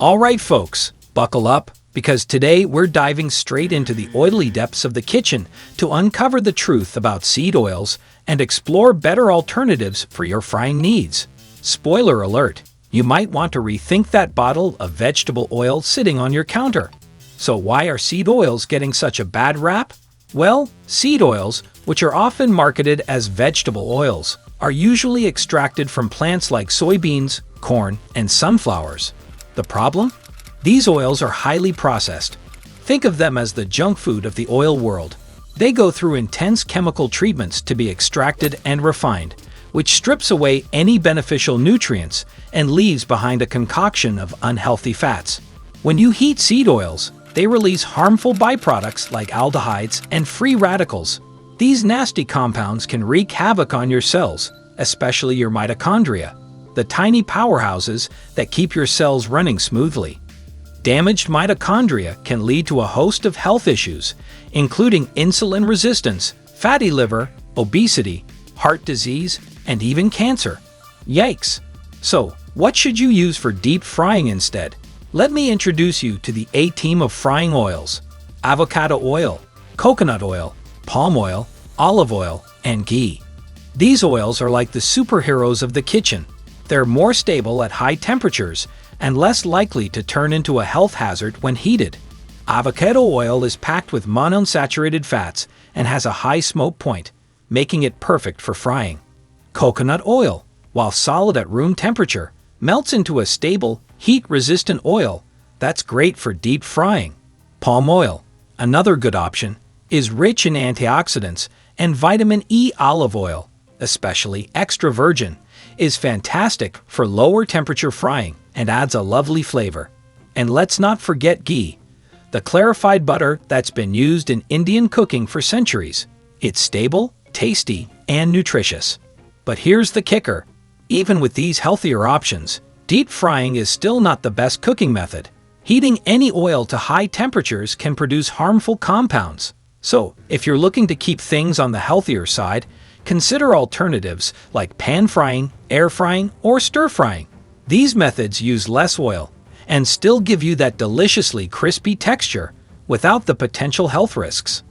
Alright folks, buckle up, because today we're diving straight into the oily depths of the kitchen to uncover the truth about seed oils and explore better alternatives for your frying needs. Spoiler alert, you might want to rethink that bottle of vegetable oil sitting on your counter. So why are seed oils getting such a bad rap? Well, seed oils, which are often marketed as vegetable oils, are usually extracted from plants like soybeans, corn, and sunflowers. The problem? These oils are highly processed. Think of them as the junk food of the oil world. They go through intense chemical treatments to be extracted and refined, which strips away any beneficial nutrients and leaves behind a concoction of unhealthy fats. When you heat seed oils, they release harmful byproducts like aldehydes and free radicals. These nasty compounds can wreak havoc on your cells, especially your mitochondria, the tiny powerhouses that keep your cells running smoothly. Damaged mitochondria can lead to a host of health issues, including insulin resistance, fatty liver, obesity, heart disease, and even cancer. Yikes! So, what should you use for deep frying instead? Let me introduce you to the A-team of frying oils: avocado oil, coconut oil, palm oil, olive oil, and ghee. These oils are like the superheroes of the kitchen. They're more stable at high temperatures and less likely to turn into a health hazard when heated. Avocado oil is packed with monounsaturated fats and has a high smoke point, making it perfect for frying. Coconut oil, while solid at room temperature, melts into a stable, heat-resistant oil that's great for deep frying. Palm oil, another good option, is rich in antioxidants, and vitamin E. Olive oil, especially extra virgin, is fantastic for lower temperature frying and adds a lovely flavor. And let's not forget ghee, the clarified butter that's been used in Indian cooking for centuries. It's stable, tasty, and nutritious. But here's the kicker: even with these healthier options, deep frying is still not the best cooking method. Heating any oil to high temperatures can produce harmful compounds. So, if you're looking to keep things on the healthier side, consider alternatives like pan frying, air frying, or stir frying. These methods use less oil and still give you that deliciously crispy texture without the potential health risks.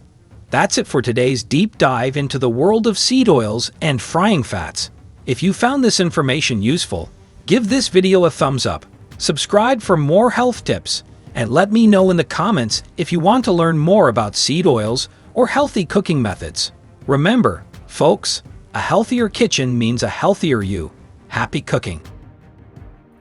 That's it for today's deep dive into the world of seed oils and frying fats. If you found this information useful, give this video a thumbs up, subscribe for more health tips, and let me know in the comments if you want to learn more about seed oils or healthy cooking methods. Remember, folks, a healthier kitchen means a healthier you. Happy cooking!